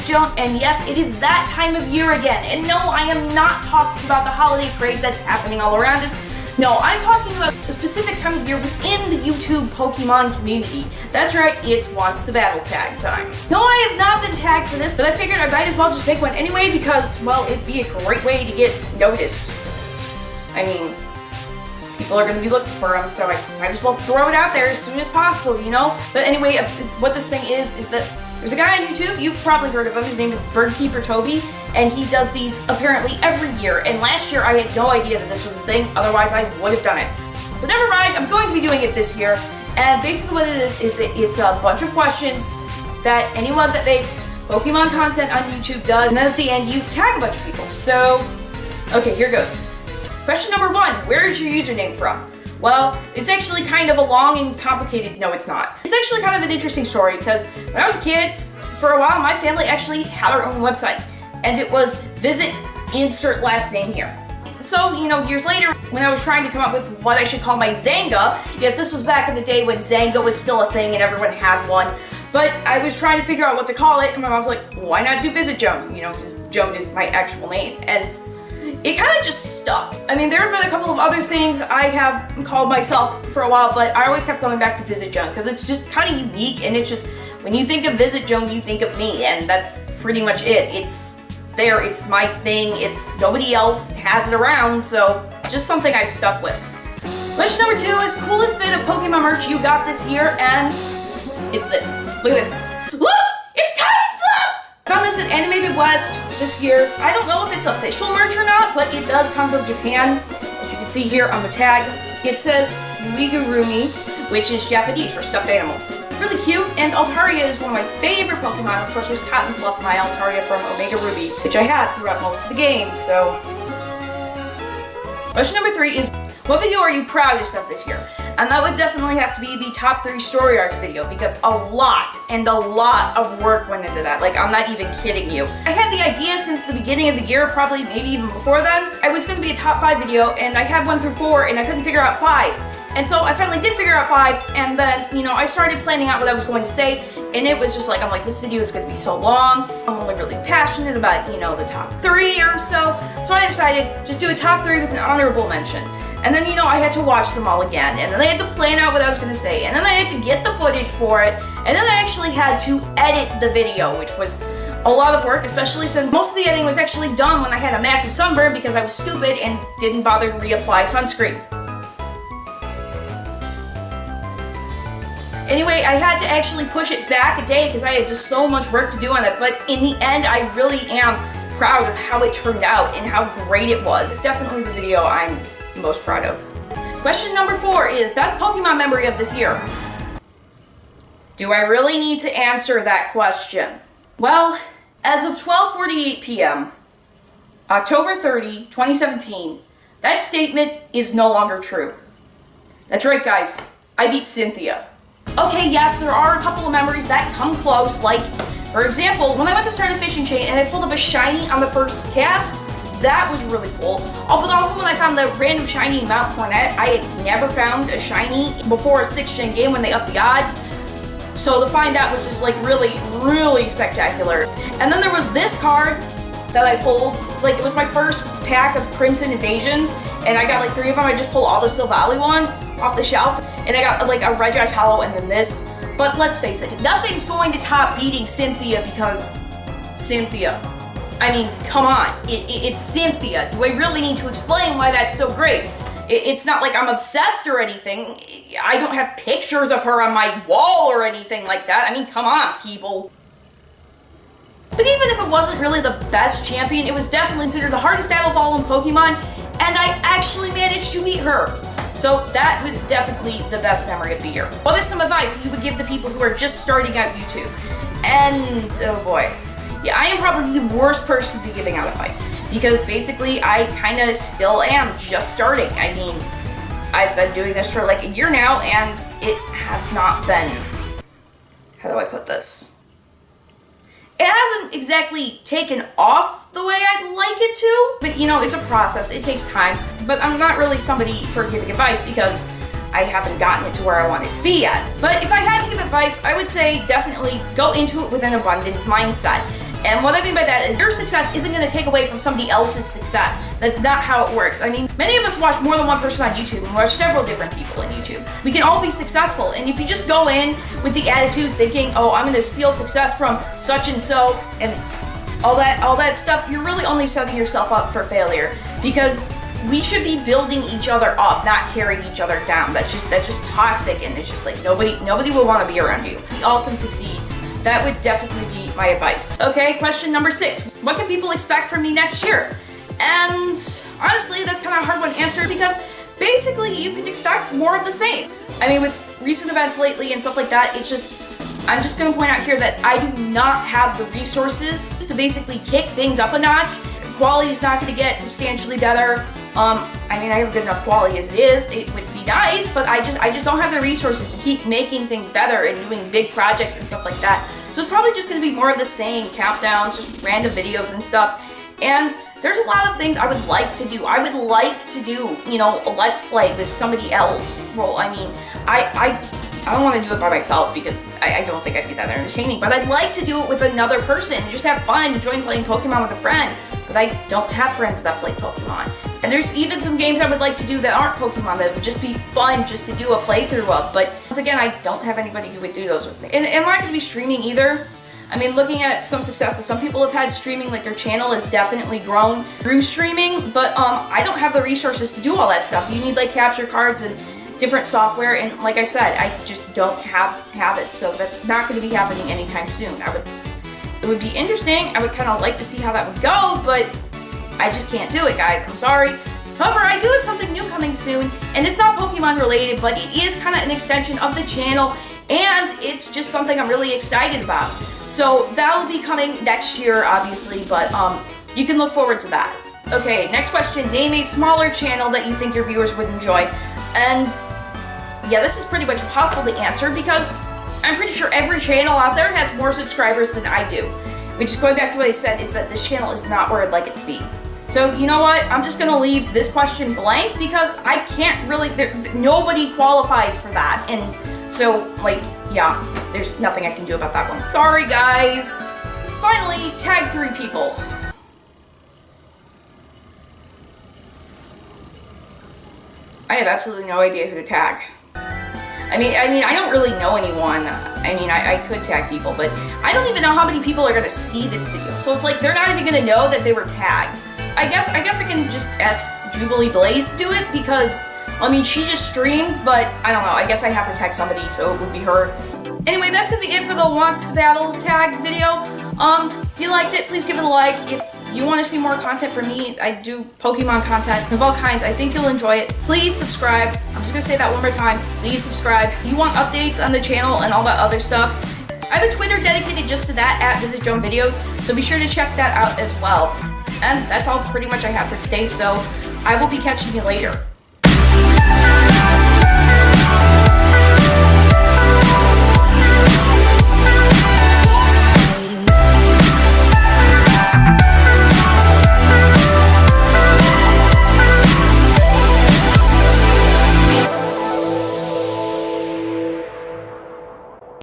VisitJoan, and yes, it is that time of year again. And no, I am not talking about the holiday craze that's happening all around us. No, I'm talking about a specific time of year within the YouTube Pokemon community. That's right, it's Wants to Battle tag time. No, I have not been tagged for this, but I figured I might as well just make one anyway because, well, it'd be a great way to get noticed. I mean, people are going to be looking for them, so I might as well throw it out there as soon as possible, you know? But anyway, what this thing is that there's a guy on YouTube, you've probably heard of him, his name is Birdkeeper Toby, and he does these apparently every year, and last year I had no idea that this was a thing, otherwise I would have done it. But never mind, I'm going to be doing it this year, and basically what it is it's a bunch of questions that anyone that makes Pokemon content on YouTube does, and then at the end you tag a bunch of people. So, okay, here goes. Question number 1, where is your username from? Well, it's actually kind of a long and complicated, no it's not. It's actually kind of an interesting story because when I was a kid, for a while my family actually had our own website and it was visit insert last name here. So, you know, years later when I was trying to come up with what I should call my Zanga, yes, this was back in the day when Zanga was still a thing and everyone had one, but I was trying to figure out what to call it and my mom was like, why not do VisitJoan? You know, because Joan is my actual name, and it kind of just stuck. I mean, there have been a couple of other things I have called myself for a while, but I always kept going back to VisitJoan because it's just kind of unique, and it's just, when you think of VisitJoan, you think of me, and that's pretty much it. It's there, it's my thing, it's nobody else has it around, so just something I stuck with. Question number 2 is coolest bit of Pokemon merch you got this year, and it's this. Look at this. Look! It's Cotton Fluff! Found this at Anime Midwest this year. I don't know if it's official merch or not, but it does come from Japan. As you can see here on the tag, it says Uigurumi, which is Japanese for stuffed animal. It's really cute, and Altaria is one of my favorite Pokemon. Of course, there's Cotton Fluff, my Altaria from Omega Ruby, which I had throughout most of the game, so. Question number 3 is, what video are you proudest of this year? And that would definitely have to be the top 3 story arcs video because a lot of work went into that. Like, I'm not even kidding you. I had the idea since the beginning of the year, probably maybe even before then. I was going to be a top 5 video and I had 1 through 4 and I couldn't figure out 5. And so I finally did figure out 5 and then, you know, I started planning out what I was going to say and it was just like, I'm like, this video is going to be so long. I'm only really passionate about, you know, the top 3 or so. So I decided just do a top 3 with an honorable mention. And then, you know, I had to watch them all again, and then I had to plan out what I was going to say, and then I had to get the footage for it, and then I actually had to edit the video, which was a lot of work, especially since most of the editing was actually done when I had a massive sunburn because I was stupid and didn't bother to reapply sunscreen. Anyway, I had to actually push it back a day because I had just so much work to do on it, but in the end, I really am proud of how it turned out and how great it was. It's definitely the video I'm most proud of. Question number 4 is best Pokemon memory of this year. Do I really need to answer that question? Well, as of 12:48 p.m., October 30, 2017, that statement is no longer true. That's right, guys. I beat Cynthia. Okay, yes, there are a couple of memories that come close, like, for example, when I went to start a fishing chain and I pulled up a shiny on the first cast. That was really cool. Oh, but also when I found the random shiny Mount Cornet, I had never found a shiny before a 6th gen game when they upped the odds. So to find that was just like really, really spectacular. And then there was this card that I pulled. Like, it was my first pack of Crimson Invasions, and I got like 3 of them. I just pulled all the Silvally ones off the shelf, and I got like a Regice Hollow and then this. But let's face it, nothing's going to top beating Cynthia because Cynthia. I mean, come on, it's Cynthia. Do I really need to explain why that's so great? It's not like I'm obsessed or anything. I don't have pictures of her on my wall or anything like that. I mean, come on, people. But even if it wasn't really the best champion, it was definitely considered the hardest battle ball in Pokemon, and I actually managed to beat her. So that was definitely the best memory of the year. What is some advice you would give to people who are just starting out YouTube? And, oh boy. Yeah, I am probably the worst person to be giving out advice because basically I kind of still am just starting. I mean, I've been doing this for like a year now and it has not been, how do I put this? It hasn't exactly taken off the way I'd like it to, but you know, it's a process, it takes time, but I'm not really somebody for giving advice because I haven't gotten it to where I want it to be yet. But if I had to give advice, I would say definitely go into it with an abundance mindset. And what I mean by that is your success isn't going to take away from somebody else's success. That's not how it works. I mean, many of us watch more than one person on YouTube and watch several different people on YouTube. We can all be successful. And if you just go in with the attitude thinking, oh, I'm going to steal success from such and so and all that stuff, you're really only setting yourself up for failure, because we should be building each other up, not tearing each other down. That's just toxic, and it's just like nobody will want to be around you. We all can succeed. That would definitely be my advice. Okay, question number 6. What can people expect from me next year? And honestly, that's kind of a hard one to answer, because basically you can expect more of the same. I mean, with recent events lately and stuff like that, I'm just going to point out here that I do not have the resources to basically kick things up a notch. Quality is not going to get substantially better. I mean, I have good enough quality as it is. It would be nice, but I just don't have the resources to keep making things better and doing big projects and stuff like that. So it's probably just going to be more of the same, countdowns, just random videos and stuff. And there's a lot of things I would like to do. I would like to do, a Let's Play with somebody else. Well, I mean, I don't want to do it by myself, because I don't think I'd be that entertaining, but I'd like to do it with another person and just have fun, enjoying playing Pokemon with a friend. But I don't have friends that play Pokemon. And there's even some games I would like to do that aren't Pokemon that would just be fun just to do a playthrough of. But once again, I don't have anybody who would do those with me. And I'm not going to be streaming either. I mean, looking at some successes, some people have had streaming, like their channel has definitely grown through streaming, but I don't have the resources to do all that stuff. You need like capture cards and different software, and like I said, I just don't have it, so that's not going to be happening anytime soon. It would be interesting. I would kind of like to see how that would go, but I just can't do it, guys. I'm sorry. However, I do have something new coming soon, and it's not Pokemon related, but it is kind of an extension of the channel, and it's just something I'm really excited about. So that'll be coming next year, obviously, but you can look forward to that. Okay, next question. Name a smaller channel that you think your viewers would enjoy. And yeah, this is pretty much impossible to answer, because I'm pretty sure every channel out there has more subscribers than I do. Which is going back to what I said, is that this channel is not where I'd like it to be. So you know what? I'm just going to leave this question blank, because I can't really, nobody qualifies for that. And so, like, yeah, there's nothing I can do about that one. Sorry, guys. Finally, tag 3 people. I have absolutely no idea who to tag. I mean, I don't really know anyone. I mean, I could tag people, but I don't even know how many people are gonna see this video. So it's like, they're not even gonna know that they were tagged. I guess I can just ask Jubilee Blaze to do it, because, I mean, she just streams, but I don't know, I guess I have to tag somebody, so it would be her. Anyway, that's gonna be it for the Wants to Battle tag video. If you liked it, please give it a like. If you want to see more content from me, I do Pokemon content of all kinds. I think you'll enjoy it. Please subscribe. I'm just going to say that one more time. Please subscribe. If you want updates on the channel and all that other stuff, I have a Twitter dedicated just to that, at VisitJoan Videos, so be sure to check that out as well. And that's all pretty much I have for today, so I will be catching you later.